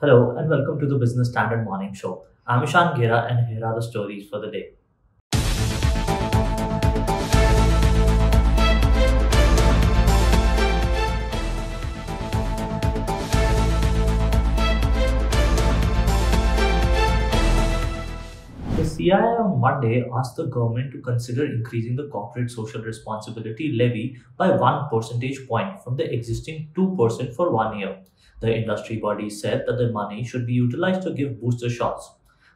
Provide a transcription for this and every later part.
Hello and welcome to the Business Standard Morning Show. I'm Ishan Ghera and here are the stories for the day. The CII on Monday asked the government to consider increasing the corporate social responsibility levy by 1 percentage point from the existing 2% for 1 year. The industry body said that the money should be utilized to give booster shots.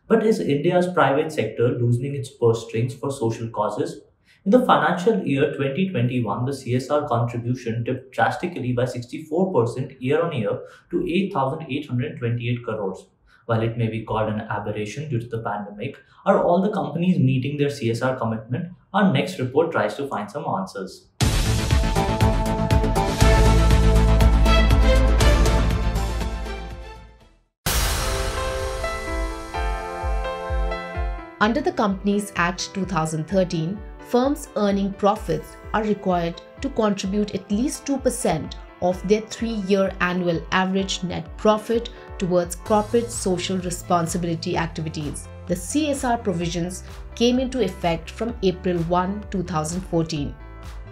But is India's private sector loosening its purse strings for social causes? In the financial year 2021, the CSR contribution dipped drastically by 64% year on year to 8,828 crores. While it may be called an aberration due to the pandemic, are all the companies meeting their CSR commitment? Our next report tries to find some answers. Under the Companies Act 2013, firms earning profits are required to contribute at least 2% of their 3-year annual average net profit towards corporate social responsibility activities. The CSR provisions came into effect from April 1, 2014.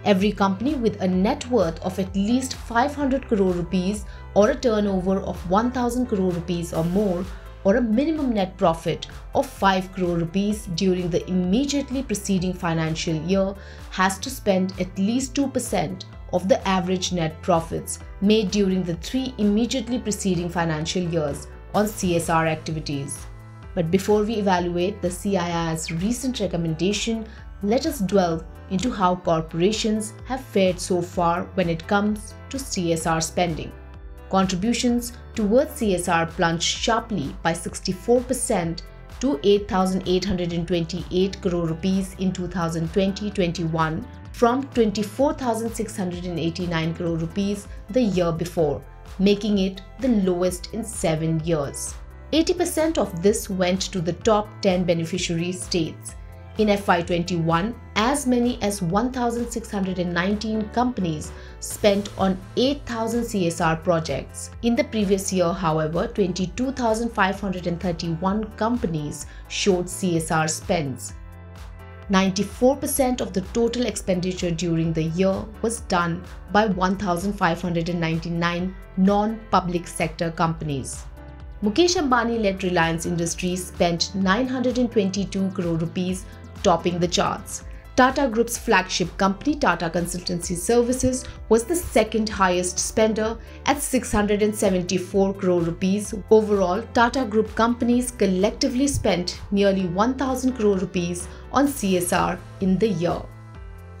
Every company with a net worth of at least 500 crore rupees or a turnover of 1000 crore rupees or more, or a minimum net profit of 5 crore rupees during the immediately preceding financial year has to spend at least 2% of the average net profits made during the 3 immediately preceding financial years on CSR activities. But before we evaluate the CII's recent recommendation, let us delve into how corporations have fared so far when it comes to CSR spending. Contributions towards CSR plunged sharply by 64% to 8,828 crore rupees in 2020-21 from 24,689 crore rupees the year before, making it the lowest in 7 years. 80% of this went to the top 10 beneficiary states. In FY21, as many as 1,619 companies spent on 8,000 CSR projects. In the previous year, however, 22,531 companies showed CSR spends. 94% of the total expenditure during the year was done by 1,599 non-public sector companies. Mukesh Ambani-led Reliance Industries spent 922 crore rupees, topping the charts. Tata Group's flagship company, Tata Consultancy Services, was the second highest spender at 674 crore rupees. Overall, Tata Group companies collectively spent nearly 1,000 crore rupees on CSR in the year.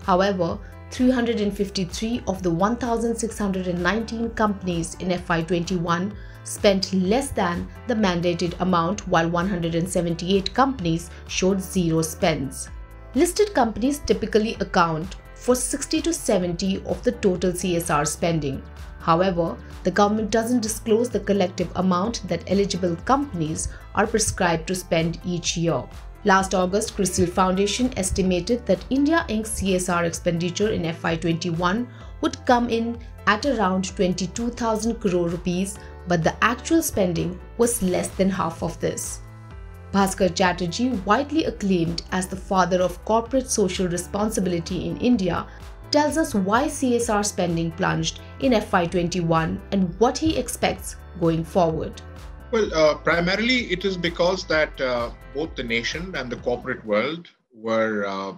However, 353 of the 1,619 companies in FY21 spent less than the mandated amount, while 178 companies showed zero spends. Listed companies typically account for 60 to 70 of the total CSR spending. However, the government doesn't disclose the collective amount that eligible companies are prescribed to spend each year. Last August, CRISIL Foundation estimated that India Inc.'s CSR expenditure in FY21 would come in at around 22,000 crore rupees, but the actual spending was less than half of this. Bhaskar Chatterjee, widely acclaimed as the father of corporate social responsibility in India, tells us why CSR spending plunged in FY21 and what he expects going forward. Well, primarily it is because that both the nation and the corporate world were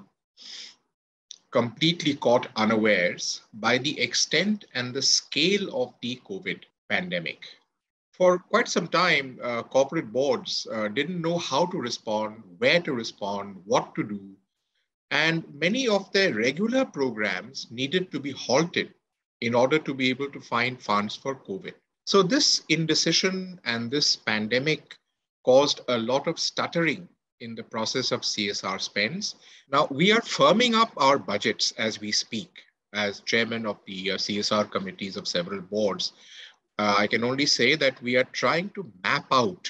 completely caught unawares by the extent and the scale of the COVID pandemic. For quite some time, corporate boards didn't know how to respond, where to respond, what to do, and many of their regular programs needed to be halted in order to be able to find funds for COVID. So this indecision and this pandemic caused a lot of stuttering in the process of CSR spends. Now, we are firming up our budgets as we speak. As chairman of the CSR committees of several boards, I can only say that we are trying to map out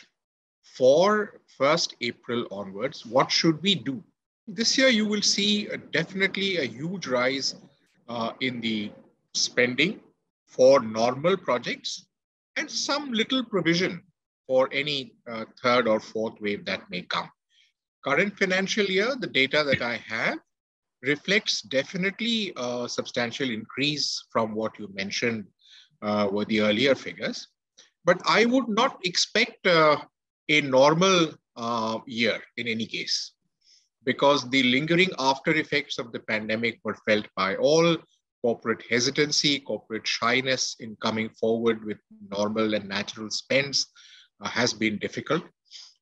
for 1st April onwards, what should we do? This year, you will see definitely a huge rise in the spending for normal projects and some little provision for any third or fourth wave that may come. Current financial year, the data that I have reflects definitely a substantial increase from what you mentioned were the earlier figures. But I would not expect a normal year in any case, because the lingering after effects of the pandemic were felt by all. Corporate hesitancy, corporate shyness in coming forward with normal and natural spends has been difficult.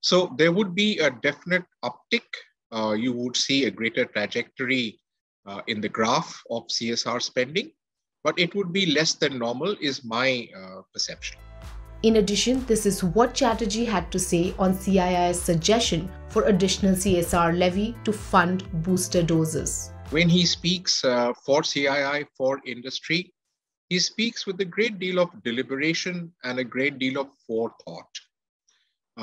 So there would be a definite uptick. You would see a greater trajectory in the graph of CSR spending, but it would be less than normal is my perception. In addition, this is what Chatterjee had to say on CII's suggestion for additional CSR levy to fund booster doses. When he speaks for CII, for industry, he speaks with a great deal of deliberation and a great deal of forethought.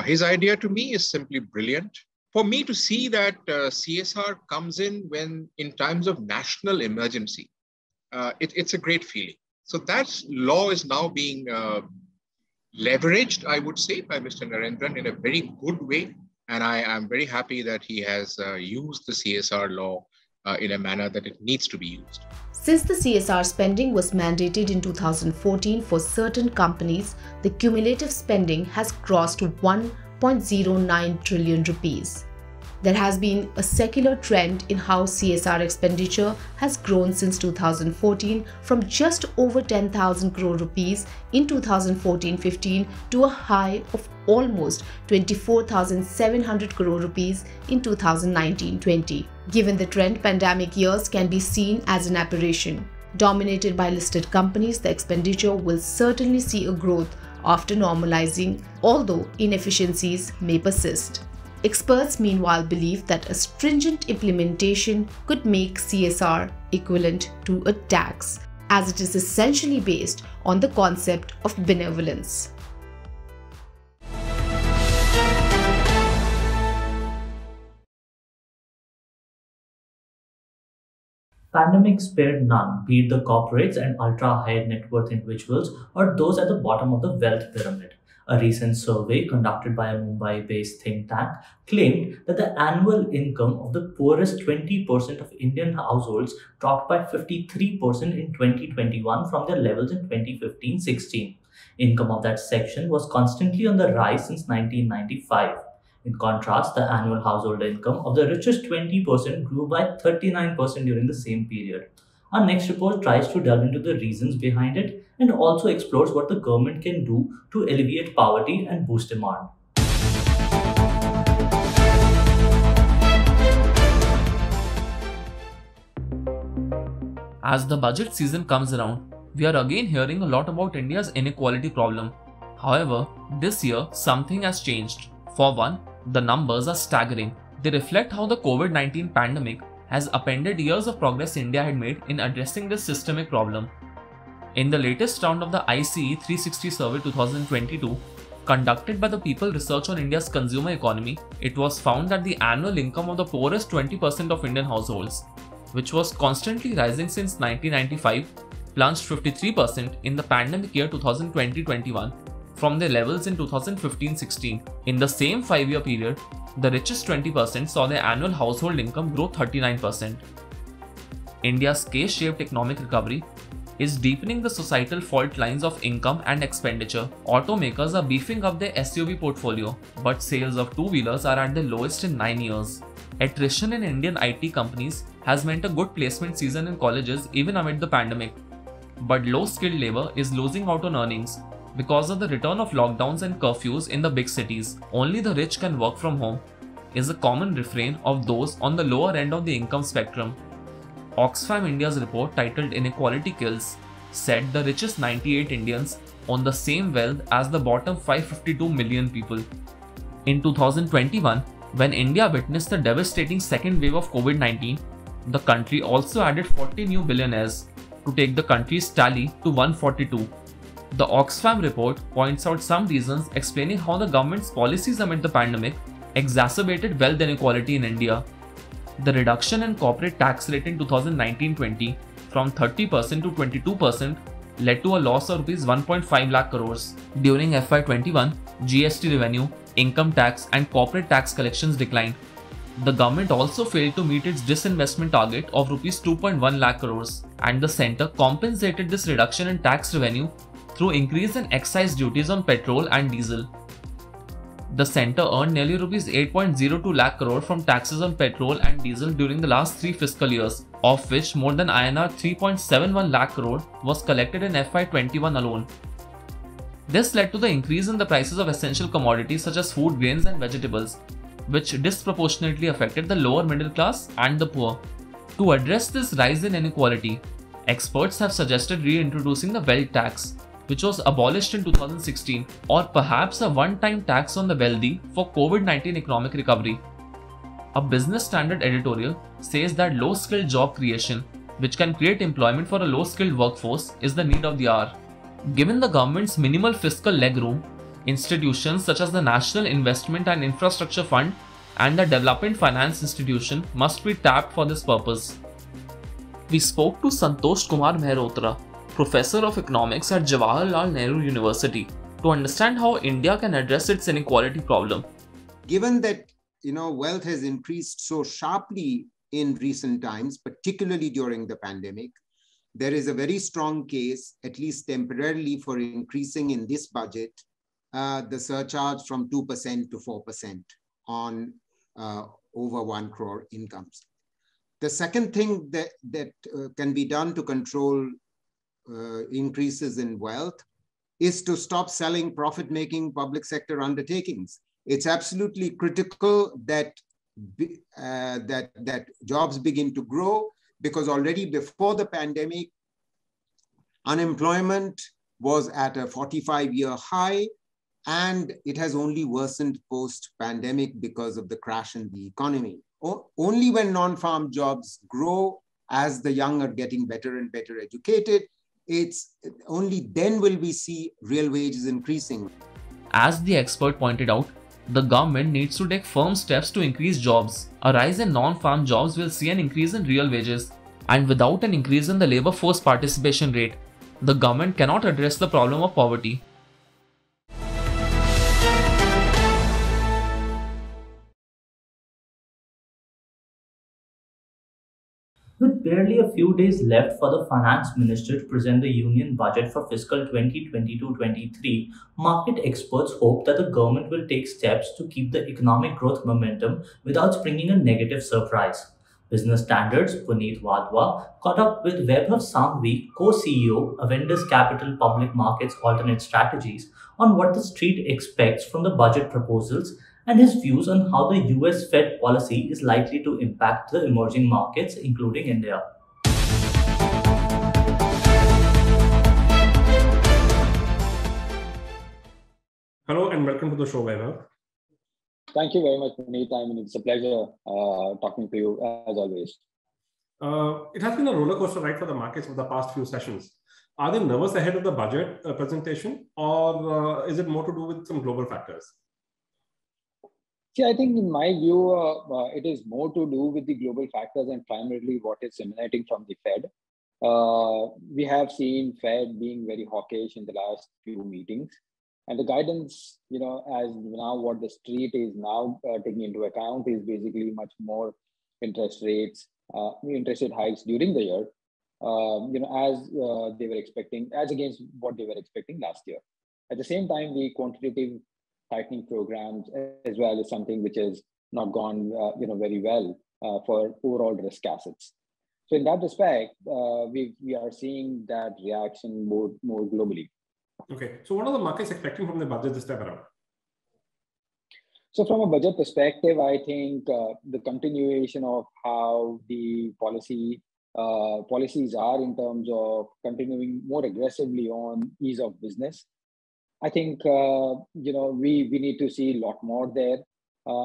His idea to me is simply brilliant. For me to see that CSR comes in when in times of national emergency, it's a great feeling. So that law is now being leveraged, I would say, by Mr. Narendran in a very good way. And I am very happy that he has used the CSR law in a manner that it needs to be used. Since the CSR spending was mandated in 2014 for certain companies, the cumulative spending has crossed 1.09 trillion rupees. There has been a secular trend in how CSR expenditure has grown since 2014 from just over 10,000 crore rupees in 2014-15 to a high of almost 24,700 crore rupees in 2019-20. Given the trend, pandemic years can be seen as an aberration. Dominated by listed companies, the expenditure will certainly see a growth after normalizing, although inefficiencies may persist. Experts meanwhile believe that a stringent implementation could make CSR equivalent to a tax, as it is essentially based on the concept of benevolence. Pandemic spared none, be it the corporates and ultra-high net worth individuals or those at the bottom of the wealth pyramid. A recent survey conducted by a Mumbai-based think tank claimed that the annual income of the poorest 20% of Indian households dropped by 53% in 2021 from their levels in 2015-16. Income of that section was constantly on the rise since 1995. In contrast, the annual household income of the richest 20% grew by 39% during the same period. Our next report tries to delve into the reasons behind it and also explores what the government can do to alleviate poverty and boost demand. As the budget season comes around, we are again hearing a lot about India's inequality problem. However, this year something has changed. For one, the numbers are staggering. They reflect how the COVID-19 pandemic has upended years of progress India had made in addressing this systemic problem. In the latest round of the ICE 360 Survey 2022, conducted by the People Research on India's Consumer Economy, it was found that the annual income of the poorest 20% of Indian households, which was constantly rising since 1995, plunged 53% in the pandemic year 2020-21 from their levels in 2015-16. In the same 5-year period, the richest 20% saw their annual household income grow 39%. India's K-shaped economic recovery is deepening the societal fault lines of income and expenditure. Automakers are beefing up their SUV portfolio, but sales of two-wheelers are at the lowest in 9 years. Attrition in Indian IT companies has meant a good placement season in colleges even amid the pandemic. But low-skilled labor is losing out on earnings because of the return of lockdowns and curfews in the big cities. Only the rich can work from home is a common refrain of those on the lower end of the income spectrum. Oxfam India's report titled Inequality Kills said the richest 98 Indians own the same wealth as the bottom 552 million people. In 2021, when India witnessed the devastating second wave of COVID-19, the country also added 40 new billionaires to take the country's tally to 142. The Oxfam report points out some reasons explaining how the government's policies amid the pandemic exacerbated wealth inequality in India. The reduction in corporate tax rate in 2019-20 from 30% to 22% led to a loss of Rs 1.5 lakh crores. During FY21, GST revenue, income tax and corporate tax collections declined. The government also failed to meet its disinvestment target of Rs 2.1 lakh crores, and the centre compensated this reduction in tax revenue through increase in excise duties on petrol and diesel. The centre earned nearly Rs 8.02 lakh crore from taxes on petrol and diesel during the last 3 fiscal years, of which more than INR 3.71 lakh crore was collected in FY21 alone. This led to the increase in the prices of essential commodities such as food, grains and vegetables, which disproportionately affected the lower middle class and the poor. To address this rise in inequality, experts have suggested reintroducing the wealth tax, which was abolished in 2016, or perhaps a one-time tax on the wealthy for COVID-19 economic recovery. A Business Standard editorial says that low-skilled job creation, which can create employment for a low-skilled workforce, is the need of the hour. Given the government's minimal fiscal legroom, institutions such as the National Investment and Infrastructure Fund and the Development Finance Institution must be tapped for this purpose. We spoke to Santosh Kumar Mehrotra, Professor of Economics at Jawaharlal Nehru University, to understand how India can address its inequality problem. Given that wealth has increased so sharply in recent times, particularly during the pandemic, there is a very strong case, at least temporarily, for increasing in this budget the surcharge from 2% to 4% on over 1 crore incomes. The second thing that can be done to control increases in wealth is to stop selling profit-making public sector undertakings. It's absolutely critical that jobs begin to grow, because already before the pandemic, unemployment was at a 45-year high, and it has only worsened post-pandemic because of the crash in the economy. Only when non-farm jobs grow, as the young are getting better and better educated, it's only then will we see real wages increasing. As the expert pointed out, the government needs to take firm steps to increase jobs. A rise in non-farm jobs will see an increase in real wages, and without an increase in the labour force participation rate, the government cannot address the problem of poverty. With barely a few days left for the finance minister to present the union budget for fiscal 2022-23, market experts hope that the government will take steps to keep the economic growth momentum without springing a negative surprise. Business Standard's Puneet Wadhwa caught up with Vaibhav Sanghavi, co-CEO, Avendus Capital Public Markets Alternate Strategies, on what the street expects from the budget proposals and his views on how the US Fed policy is likely to impact the emerging markets, including India. Hello and welcome to the show, Vaibhav. Thank you very much, Puneet. I mean, it's a pleasure talking to you, as always. It has been a roller coaster ride for the markets for the past few sessions. Are they nervous ahead of the budget presentation, or is it more to do with some global factors? See, I think in my view, it is more to do with the global factors and primarily what is emanating from the Fed. We have seen Fed being very hawkish in the last few meetings. And the guidance, as now what the street is now taking into account is basically much more interest rate hikes during the year, as they were expecting, as against what they were expecting last year. At the same time, the quantitative tightening programs as well is something which has not gone, very well for overall risk assets. So in that respect, we are seeing that reaction more globally. Okay, so what are the markets expecting from the budget this time around? So from a budget perspective, I think the continuation of how the policies are in terms of continuing more aggressively on ease of business. I think, we need to see a lot more there.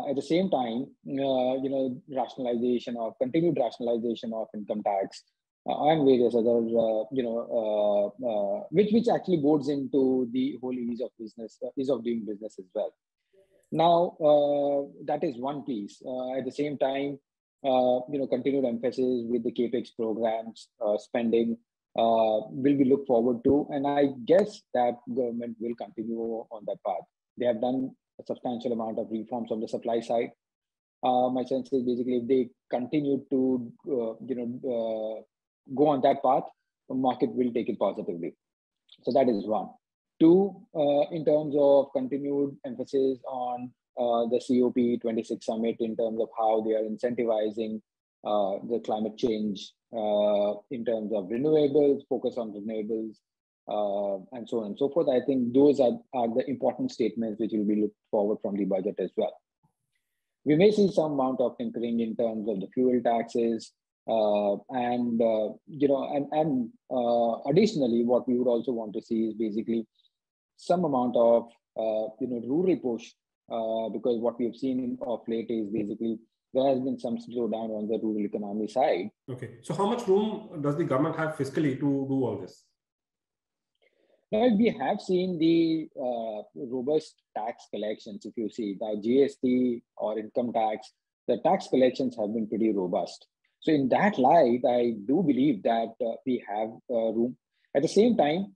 At the same time, continued rationalization of income tax and various other, which actually boards into the whole ease of doing business as well. Now, that is one piece. At the same time, continued emphasis with the capex programs, spending, will we look forward to. And I guess that government will continue on that path. They have done a substantial amount of reforms on the supply side. My sense is basically if they continue to go on that path, the market will take it positively. So that is one. Two, in terms of continued emphasis on the COP26 summit in terms of how they are incentivizing the climate change in terms of renewables, focus on renewables, and so on and so forth. I think those are the important statements which will be looked forward from the budget as well. We may see some amount of tinkering in terms of the fuel taxes, additionally, what we would also want to see is basically some amount of rural push, because what we have seen of late is basically there has been some slowdown on the rural economy side. Okay, so how much room does the government have fiscally to do all this? Well, we have seen the robust tax collections. If you see the GST or income tax, the tax collections have been pretty robust. So in that light, I do believe that we have room. At the same time,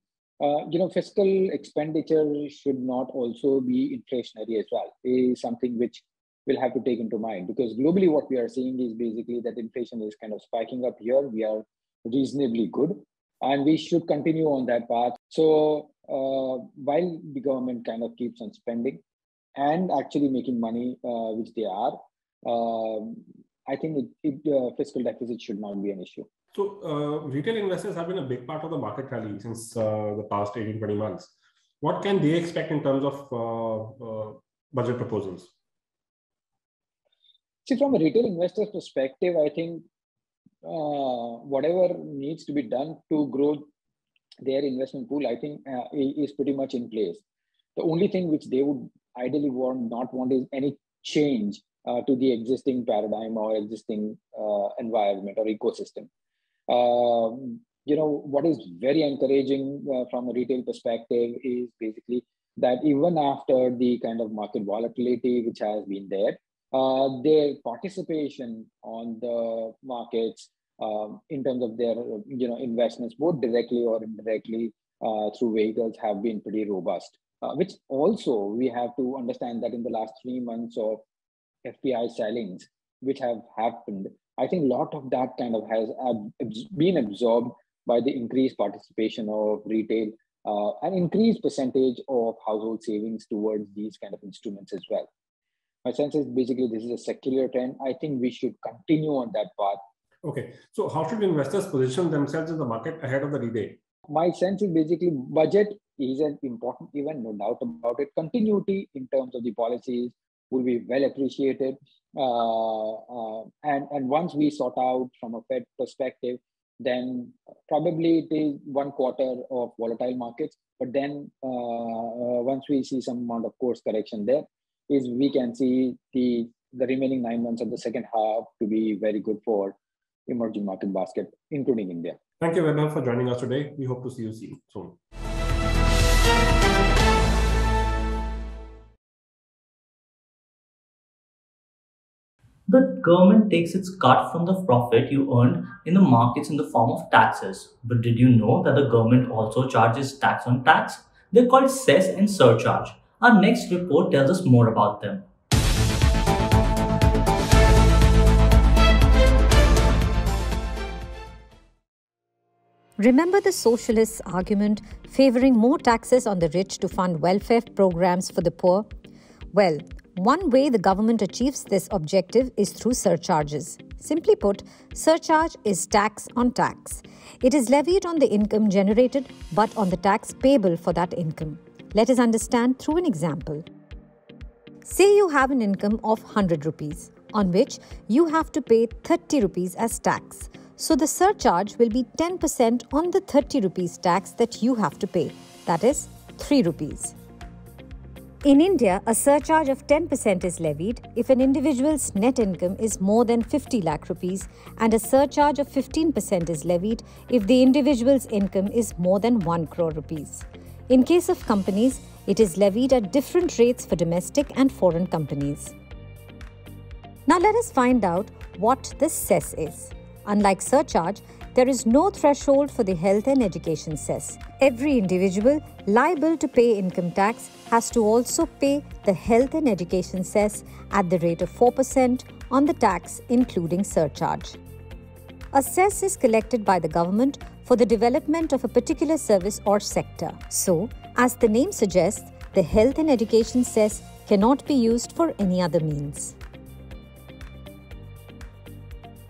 fiscal expenditure should not also be inflationary as well. It is something which we'll have to take into mind, because globally what we are seeing is basically that inflation is kind of spiking up here. We are reasonably good, and we should continue on that path. So while the government kind of keeps on spending and actually making money, which they are, I think fiscal deficit should not be an issue. So retail investors have been a big part of the market rally since the past 18-20 months. What can they expect in terms of budget proposals? See, from a retail investor's perspective, I think whatever needs to be done to grow their investment pool, I think is pretty much in place. The only thing which they would ideally not want is any change to the existing paradigm or existing environment or ecosystem. What is very encouraging from a retail perspective is basically that even after the kind of market volatility which has been there, their participation on the markets in terms of their investments, both directly or indirectly through vehicles, have been pretty robust. Which also we have to understand that in the last 3 months of FPI sellings which have happened, I think a lot of that kind of has been absorbed by the increased participation of retail, an increased percentage of household savings towards these kind of instruments as well. My sense is basically this is a secular trend. I think we should continue on that path. Okay, so how should investors position themselves in the market ahead of the D-Day? My sense is basically budget is an important event, no doubt about it. Continuity in terms of the policies will be well appreciated. And once we sort out from a Fed perspective, then probably it is 1 quarter of volatile markets. But then once we see some amount of course correction there, is we can see the remaining 9 months of the second half to be very good for emerging market basket, including India. Thank you, Vaibhav, for joining us today. We hope to see you soon. The government takes its cut from the profit you earned in the markets in the form of taxes. But did you know that the government also charges tax on tax? They're called cess and surcharge. Our next report tells us more about them. Remember the socialists' argument favoring more taxes on the rich to fund welfare programs for the poor? Well, one way the government achieves this objective is through surcharges. Simply put, surcharge is tax on tax. It is levied on the income generated but on the tax payable for that income. Let us understand through an example. Say you have an income of 100 rupees, on which you have to pay 30 rupees as tax. So the surcharge will be 10% on the 30 rupees tax that you have to pay, that is 3 rupees. In India, a surcharge of 10% is levied if an individual's net income is more than 50 lakh rupees, and a surcharge of 15% is levied if the individual's income is more than 1 crore rupees. In case of companies, it is levied at different rates for domestic and foreign companies. Now let us find out what the cess is. Unlike surcharge, there is no threshold for the health and education cess. Every individual liable to pay income tax has to also pay the health and education cess at the rate of 4% on the tax, including surcharge. A cess is collected by the government for the development of a particular service or sector. So, as the name suggests, the health and education cess cannot be used for any other means.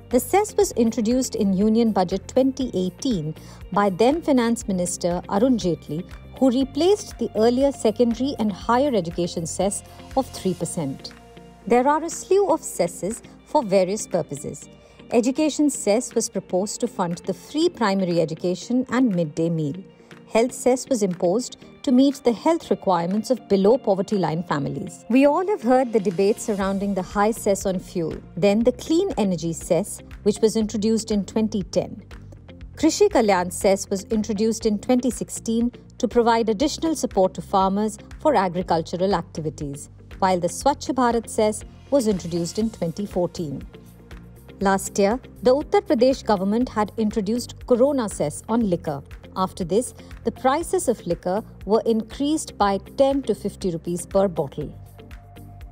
The cess was introduced in Union Budget 2018 by then Finance Minister Arun Jaitley, who replaced the earlier secondary and higher education cess of 3%. There are a slew of cesses for various purposes. Education cess was proposed to fund the free primary education and midday meal. Health cess was imposed to meet the health requirements of below poverty line families. We all have heard the debate surrounding the high cess on fuel, then the clean energy cess, which was introduced in 2010. Krishi Kalyan cess was introduced in 2016 to provide additional support to farmers for agricultural activities, while the Swachh Bharat cess was introduced in 2014. Last year, the Uttar Pradesh government had introduced Corona cess on liquor. After this, the prices of liquor were increased by 10 to 50 rupees per bottle.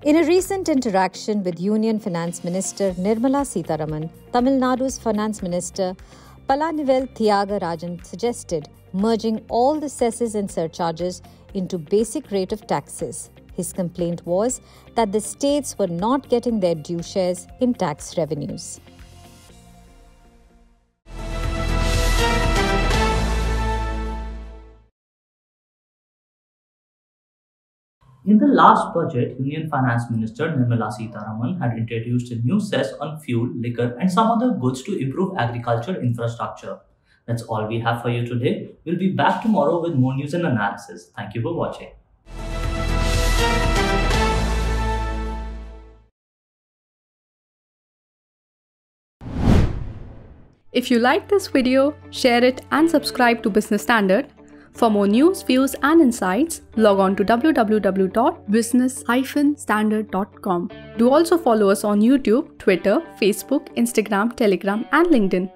In a recent interaction with Union Finance Minister Nirmala Sitharaman, Tamil Nadu's Finance Minister Palanivel Thiagarajan suggested merging all the cesses and surcharges into basic rate of taxes. His complaint was that the states were not getting their due shares in tax revenues. In the last budget, Union Finance Minister Nirmala Sitharaman had introduced a new cess on fuel, liquor and some other goods to improve agriculture infrastructure. That's all we have for you today. We'll be back tomorrow with more news and analysis. Thank you for watching. If you like this video, share it and subscribe to Business Standard. For more news, views and insights, log on to www.business-standard.com. Do also follow us on YouTube, Twitter, Facebook, Instagram, Telegram and LinkedIn.